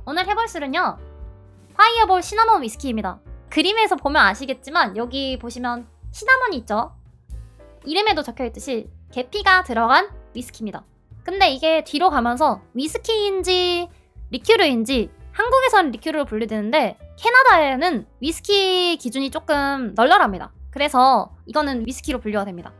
오늘 해볼 술은요, 파이어볼 시나몬 위스키입니다. 그림에서 보면 아시겠지만 여기 보시면 시나몬이 있죠? 이름에도 적혀있듯이 계피가 들어간 위스키입니다. 근데 이게 뒤로 가면서 위스키인지 리큐르인지, 한국에서는 리큐르로 분류되는데 캐나다에는 위스키 기준이 조금 널널합니다. 그래서 이거는 위스키로 분류가 됩니다.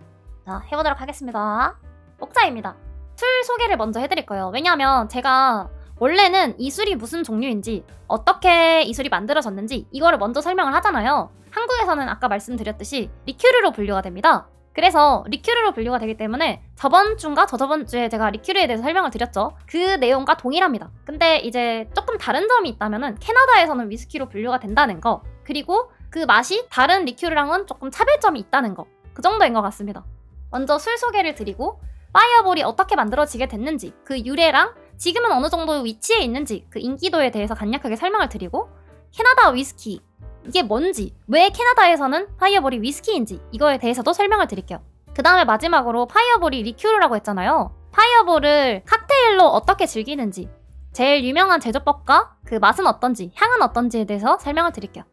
자, 해보도록 하겠습니다. 목차입니다. 술 소개를 먼저 해드릴 거예요. 왜냐하면 제가 원래는 이 술이 무슨 종류인지, 어떻게 이 술이 만들어졌는지 이거를 먼저 설명을 하잖아요. 한국에서는 아까 말씀드렸듯이 리큐르로 분류가 됩니다. 그래서 리큐르로 분류가 되기 때문에 저번 주인가 저저번 주에 제가 리큐르에 대해서 설명을 드렸죠. 그 내용과 동일합니다. 근데 이제 조금 다른 점이 있다면은 캐나다에서는 위스키로 분류가 된다는 거, 그리고 그 맛이 다른 리큐르랑은 조금 차별점이 있다는 거, 그 정도인 것 같습니다. 먼저 술 소개를 드리고 파이어볼이 어떻게 만들어지게 됐는지, 그 유래랑 지금은 어느 정도 위치에 있는지, 그 인기도에 대해서 간략하게 설명을 드리고, 캐나다 위스키 이게 뭔지, 왜 캐나다에서는 파이어볼이 위스키인지 이거에 대해서도 설명을 드릴게요. 그 다음에 마지막으로 파이어볼이 리큐르라고 했잖아요. 파이어볼을 칵테일로 어떻게 즐기는지, 제일 유명한 제조법과 그 맛은 어떤지, 향은 어떤지에 대해서 설명을 드릴게요.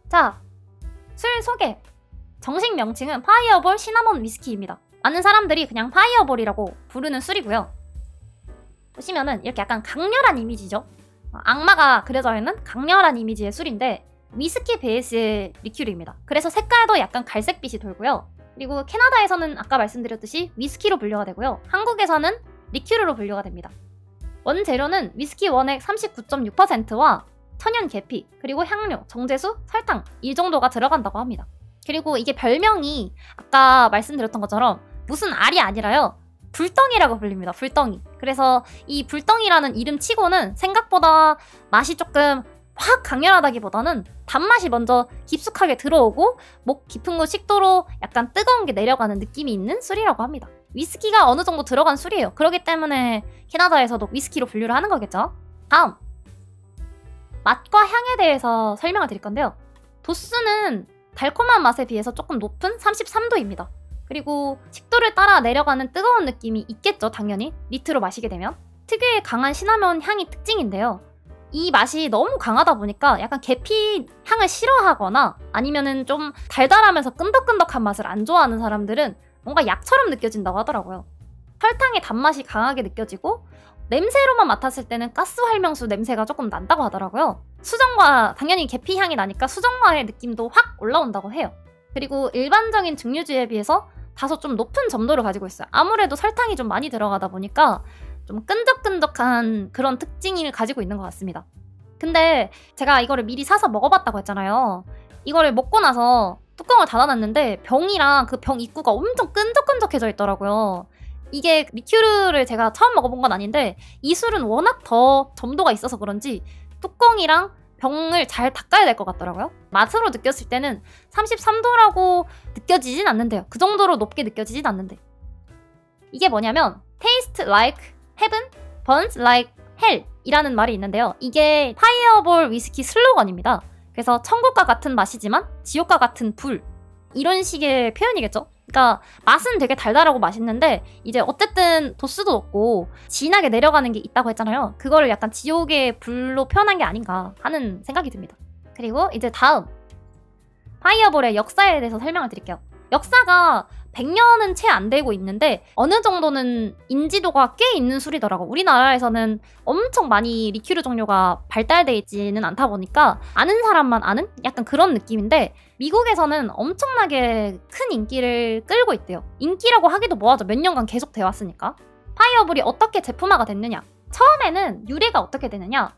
자, 술 소개. 정식 명칭은 파이어볼 시나몬 위스키입니다. 많은 사람들이 그냥 파이어볼이라고 부르는 술이고요. 보시면은 이렇게 약간 강렬한 이미지죠. 악마가 그려져 있는 강렬한 이미지의 술인데 위스키 베이스의 리큐르입니다. 그래서 색깔도 약간 갈색빛이 돌고요. 그리고 캐나다에서는 아까 말씀드렸듯이 위스키로 분류가 되고요. 한국에서는 리큐르로 분류가 됩니다. 원재료는 위스키 원액 39.6%와 천연 계피, 그리고 향료, 정제수, 설탕 이 정도가 들어간다고 합니다. 그리고 이게 별명이 아까 말씀드렸던 것처럼 무슨 알이 아니라요, 불덩이라고 불립니다. 불덩이. 그래서 이 불덩이라는 이름 치고는 생각보다 맛이 조금 확 강렬하다기보다는 단맛이 먼저 깊숙하게 들어오고 목 깊은 곳 식도로 약간 뜨거운 게 내려가는 느낌이 있는 술이라고 합니다. 위스키가 어느 정도 들어간 술이에요. 그렇기 때문에 캐나다에서도 위스키로 분류를 하는 거겠죠. 다음, 맛과 향에 대해서 설명을 드릴 건데요. 도수는 달콤한 맛에 비해서 조금 높은 33도입니다. 그리고 식도를 따라 내려가는 뜨거운 느낌이 있겠죠, 당연히. 니트로 마시게 되면. 특유의 강한 시나몬 향이 특징인데요. 이 맛이 너무 강하다 보니까 약간 계피 향을 싫어하거나 아니면은 좀 달달하면서 끈덕끈덕한 맛을 안 좋아하는 사람들은 뭔가 약처럼 느껴진다고 하더라고요. 설탕의 단맛이 강하게 느껴지고 냄새로만 맡았을 때는 가스활명수 냄새가 조금 난다고 하더라고요. 수정과, 당연히 계피 향이 나니까 수정과의 느낌도 확 올라온다고 해요. 그리고 일반적인 증류주에 비해서 다소 좀 높은 점도를 가지고 있어요. 아무래도 설탕이 좀 많이 들어가다 보니까 좀 끈적끈적한 그런 특징을 가지고 있는 것 같습니다. 근데 제가 이거를 미리 사서 먹어봤다고 했잖아요. 이거를 먹고 나서 뚜껑을 닫아놨는데 병이랑 그 병 입구가 엄청 끈적끈적해져 있더라고요. 이게 리큐르를 제가 처음 먹어본 건 아닌데 이 술은 워낙 더 점도가 있어서 그런지 뚜껑이랑 병을 잘 닦아야 될 것 같더라고요. 맛으로 느꼈을 때는 33도라고 느껴지진 않는데요. 그 정도로 높게 느껴지진 않는데. 이게 뭐냐면 Taste like heaven, burns like hell 이라는 말이 있는데요. 이게 파이어볼 위스키 슬로건입니다. 그래서 천국과 같은 맛이지만 지옥과 같은 불, 이런 식의 표현이겠죠. 그러니까 맛은 되게 달달하고 맛있는데 이제 어쨌든 도수도 높고 진하게 내려가는 게 있다고 했잖아요. 그거를 약간 지옥의 불로 표현한 게 아닌가 하는 생각이 듭니다. 그리고 이제 다음, 파이어볼의 역사에 대해서 설명을 드릴게요. 역사가 100년은 채 안 되고 있는데 어느 정도는 인지도가 꽤 있는 술이더라고. 우리나라에서는 엄청 많이 리큐르 종류가 발달돼 있지는 않다 보니까 아는 사람만 아는 약간 그런 느낌인데 미국에서는 엄청나게 큰 인기를 끌고 있대요. 인기라고 하기도 뭐하죠. 몇 년간 계속 되어 왔으니까. 파이어볼이 어떻게 제품화가 됐느냐. 처음에는 유래가 어떻게 되느냐.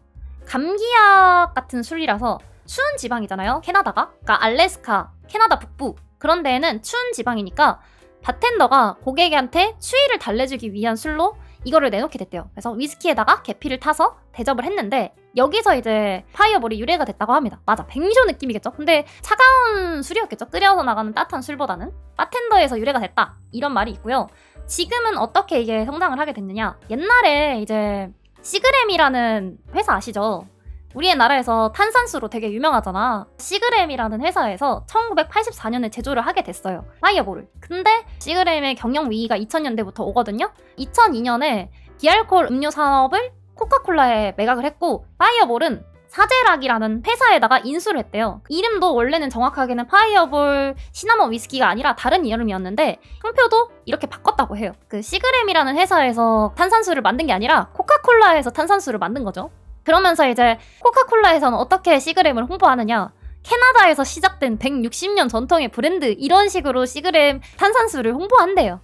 감기약 같은 술이라서 추운 지방이잖아요, 캐나다가. 그러니까 알래스카, 캐나다 북부 그런 데에는 추운 지방이니까 바텐더가 고객한테 추위를 달래주기 위한 술로 이거를 내놓게 됐대요. 그래서 위스키에다가 계피를 타서 대접을 했는데 여기서 이제 파이어볼이 유래가 됐다고 합니다. 맞아, 백미쇼 느낌이겠죠? 근데 차가운 술이었겠죠? 끓여서 나가는 따뜻한 술보다는. 바텐더에서 유래가 됐다, 이런 말이 있고요. 지금은 어떻게 이게 성장을 하게 됐느냐. 옛날에 이제 시그램이라는 회사 아시죠? 우리나라에서 탄산수로 되게 유명하잖아. 시그램이라는 회사에서 1984년에 제조를 하게 됐어요, 파이어볼을. 근데 시그램의 경영 위기가 2000년대부터 오거든요. 2002년에 비알코올 음료 산업을 코카콜라에 매각을 했고 파이어볼은 사제락이라는 회사에다가 인수를 했대요. 이름도 원래는 정확하게는 파이어볼 시나몬 위스키가 아니라 다른 이름이었는데 형표도 이렇게 바꿨다고 해요. 그 시그램이라는 회사에서 탄산수를 만든 게 아니라 코카콜라에서 탄산수를 만든 거죠. 그러면서 이제 코카콜라에서는 어떻게 시그램을 홍보하느냐, 캐나다에서 시작된 160년 전통의 브랜드, 이런 식으로 시그램 탄산수를 홍보한대요.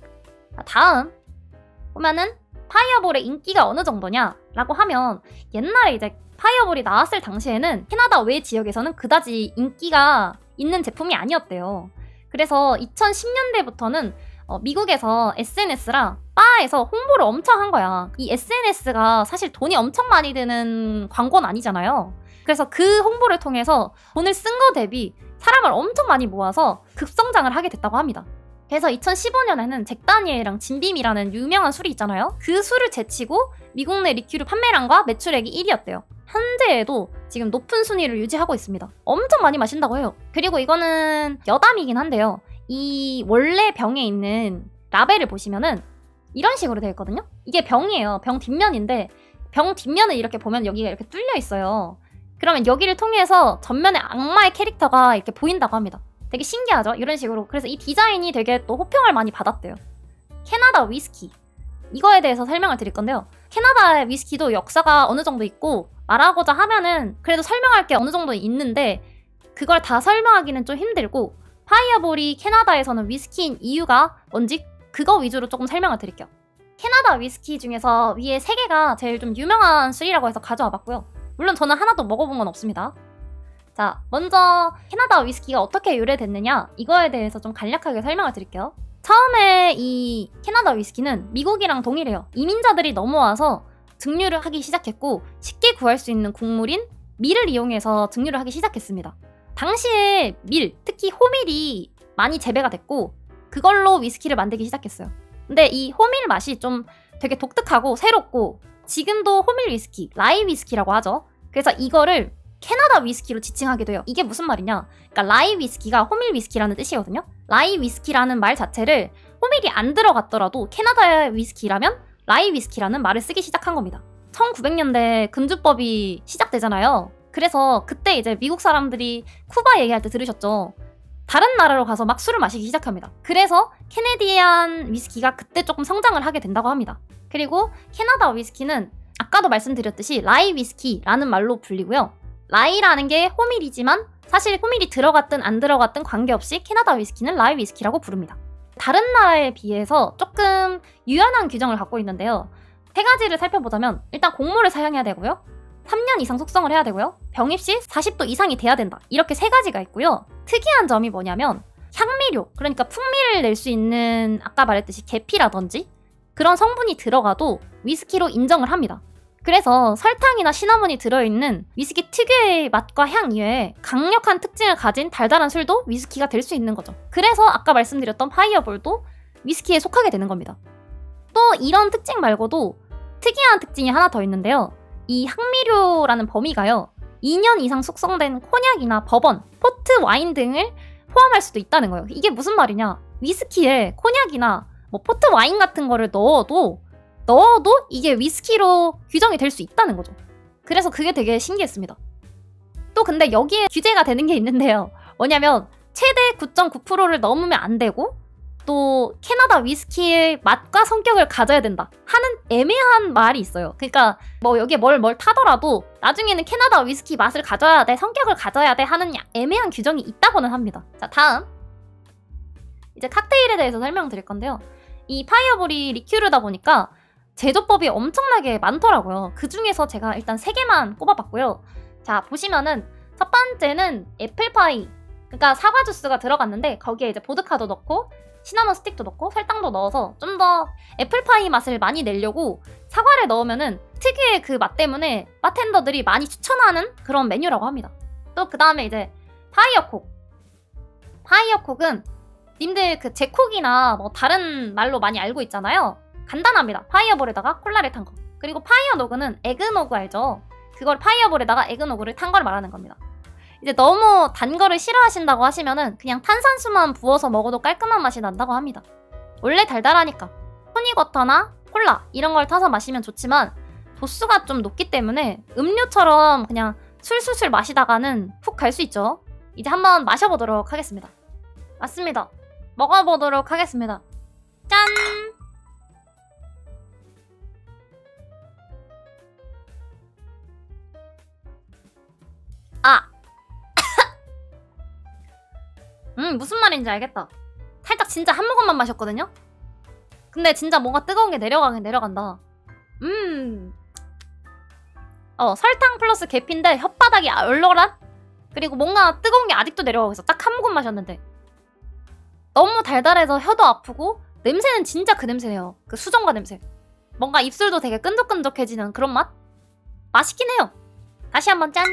다음 보면은 파이어볼의 인기가 어느 정도냐 라고 하면, 옛날에 이제 파이어볼이 나왔을 당시에는 캐나다 외 지역에서는 그다지 인기가 있는 제품이 아니었대요. 그래서 2010년대부터는 미국에서 SNS랑 바에서 홍보를 엄청 한 거야. 이 SNS가 사실 돈이 엄청 많이 드는 광고는 아니잖아요. 그래서 그 홍보를 통해서 돈을 쓴 거 대비 사람을 엄청 많이 모아서 급성장을 하게 됐다고 합니다. 그래서 2015년에는 잭 다니엘이랑 진빔이라는 유명한 술이 있잖아요. 그 술을 제치고 미국 내 리큐르 판매량과 매출액이 1위였대요. 현재에도 지금 높은 순위를 유지하고 있습니다. 엄청 많이 마신다고 해요. 그리고 이거는 여담이긴 한데요. 이 원래 병에 있는 라벨을 보시면은 이런 식으로 되어 있거든요. 이게 병이에요. 병 뒷면인데 병 뒷면을 이렇게 보면 여기가 이렇게 뚫려 있어요. 그러면 여기를 통해서 전면에 악마의 캐릭터가 이렇게 보인다고 합니다. 되게 신기하죠? 이런 식으로. 그래서 이 디자인이 되게 또 호평을 많이 받았대요. 캐나다 위스키. 이거에 대해서 설명을 드릴 건데요. 캐나다의 위스키도 역사가 어느 정도 있고 말하고자 하면은 그래도 설명할 게 어느 정도 있는데 그걸 다 설명하기는 좀 힘들고, 파이어볼이 캐나다에서는 위스키인 이유가 뭔지 그거 위주로 조금 설명을 드릴게요. 캐나다 위스키 중에서 위에 3개가 제일 좀 유명한 술이라고 해서 가져와 봤고요. 물론 저는 하나도 먹어본 건 없습니다. 자, 먼저 캐나다 위스키가 어떻게 유래됐느냐, 이거에 대해서 좀 간략하게 설명을 드릴게요. 처음에 이 캐나다 위스키는 미국이랑 동일해요. 이민자들이 넘어와서 증류를 하기 시작했고 쉽게 구할 수 있는 곡물인 밀을 이용해서 증류를 하기 시작했습니다. 당시에 밀, 특히 호밀이 많이 재배가 됐고 그걸로 위스키를 만들기 시작했어요. 근데 이 호밀 맛이 좀 되게 독특하고 새롭고, 지금도 호밀 위스키, 라이 위스키라고 하죠. 그래서 이거를 캐나다 위스키로 지칭하기도 해요. 이게 무슨 말이냐, 그러니까 라이 위스키가 호밀 위스키라는 뜻이거든요. 라이 위스키라는 말 자체를 호밀이 안 들어갔더라도 캐나다의 위스키라면 라이 위스키라는 말을 쓰기 시작한 겁니다. 1900년대 금주법이 시작되잖아요. 그래서 그때 이제 미국 사람들이 쿠바 얘기할 때 들으셨죠? 다른 나라로 가서 막 술을 마시기 시작합니다. 그래서 캐네디안 위스키가 그때 조금 성장을 하게 된다고 합니다. 그리고 캐나다 위스키는 아까도 말씀드렸듯이 라이 위스키라는 말로 불리고요. 라이라는 게 호밀이지만 사실 호밀이 들어갔든 안 들어갔든 관계없이 캐나다 위스키는 라이 위스키라고 부릅니다. 다른 나라에 비해서 조금 유연한 규정을 갖고 있는데요. 3가지를 살펴보자면, 일단 곡물을 사용해야 되고요. 3년 이상 숙성을 해야 되고요. 병입 시 40도 이상이 돼야 된다. 이렇게 3가지가 있고요. 특이한 점이 뭐냐면 향미료, 그러니까 풍미를 낼 수 있는 아까 말했듯이 계피라든지 그런 성분이 들어가도 위스키로 인정을 합니다. 그래서 설탕이나 시나몬이 들어있는 위스키 특유의 맛과 향 이외에 강력한 특징을 가진 달달한 술도 위스키가 될 수 있는 거죠. 그래서 아까 말씀드렸던 파이어볼도 위스키에 속하게 되는 겁니다. 또 이런 특징 말고도 특이한 특징이 하나 더 있는데요. 이 향미료라는 범위가요, 2년 이상 숙성된 코냑이나 버번, 포트 와인 등을 포함할 수도 있다는 거예요. 이게 무슨 말이냐, 위스키에 코냑이나 뭐 포트 와인 같은 거를 넣어도 이게 위스키로 규정이 될 수 있다는 거죠. 그래서 그게 되게 신기했습니다. 또 근데 여기에 규제가 되는 게 있는데요. 뭐냐면 최대 9.9%를 넘으면 안 되고, 또 캐나다 위스키의 맛과 성격을 가져야 된다 하는 애매한 말이 있어요. 그러니까 뭐 여기에 뭘 타더라도 나중에는 캐나다 위스키 맛을 가져야 돼, 성격을 가져야 돼 하는 애매한 규정이 있다고는 합니다. 자, 다음 이제 칵테일에 대해서 설명드릴 건데요. 이 파이어볼이 리큐르다 보니까 제조법이 엄청나게 많더라고요. 그 중에서 제가 일단 3개만 꼽아봤고요. 자, 보시면은 첫 번째는 애플파이, 그러니까 사과 주스가 들어갔는데 거기에 이제 보드카도 넣고 시나몬 스틱도 넣고 설탕도 넣어서 좀 더 애플파이 맛을 많이 내려고 사과를 넣으면은 특유의 그 맛 때문에 바텐더들이 많이 추천하는 그런 메뉴라고 합니다. 또 그 다음에 이제 파이어콕. 파이어콕은 님들 그 제콕이나 뭐 다른 말로 많이 알고 있잖아요. 간단합니다. 파이어볼에다가 콜라를 탄 거. 그리고 파이어노그는 에그노그 알죠? 그걸 파이어볼에다가 에그노그를 탄 걸 말하는 겁니다. 이제 너무 단 거를 싫어하신다고 하시면은 그냥 탄산수만 부어서 먹어도 깔끔한 맛이 난다고 합니다. 원래 달달하니까 토닉워터나 콜라 이런 걸 타서 마시면 좋지만 도수가 좀 높기 때문에 음료처럼 그냥 술술술 마시다가는 훅 갈 수 있죠. 이제 한번 마셔보도록 하겠습니다. 맞습니다. 먹어보도록 하겠습니다. 짠! 아! 무슨 말인지 알겠다. 살짝 진짜 한 모금만 마셨거든요? 근데 진짜 뭔가 뜨거운 게 내려가긴 내려간다. 설탕 플러스 계피인데 혓바닥이 얼얼한? 그리고 뭔가 뜨거운 게 아직도 내려가고 있어. 딱 한 모금 마셨는데. 너무 달달해서 혀도 아프고 냄새는 진짜 그 냄새예요. 그 수정과 냄새. 뭔가 입술도 되게 끈적끈적해지는 그런 맛? 맛있긴 해요. 다시 한번 짠!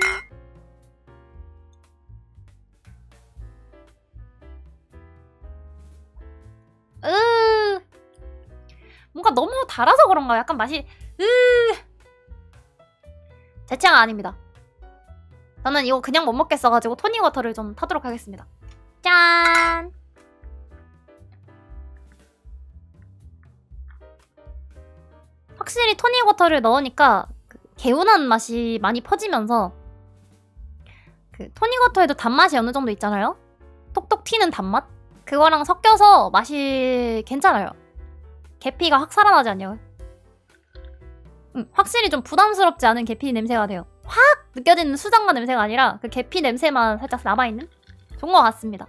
뭔가 너무 달아서 그런가? 약간 맛이 제 취향 아닙니다. 저는 이거 그냥 못 먹겠어가지고 토닉워터를 좀 타도록 하겠습니다. 짠! 확실히 토닉워터를 넣으니까 그 개운한 맛이 많이 퍼지면서 그 토닉워터에도 단맛이 어느 정도 있잖아요? 톡톡 튀는 단맛? 그거랑 섞여서 맛이 괜찮아요. 계피가 확 살아나지 않냐고요? 확실히 좀 부담스럽지 않은 계피 냄새가 돼요. 확 느껴지는 수정과 냄새가 아니라 그 계피 냄새만 살짝 남아있는? 좋은 것 같습니다.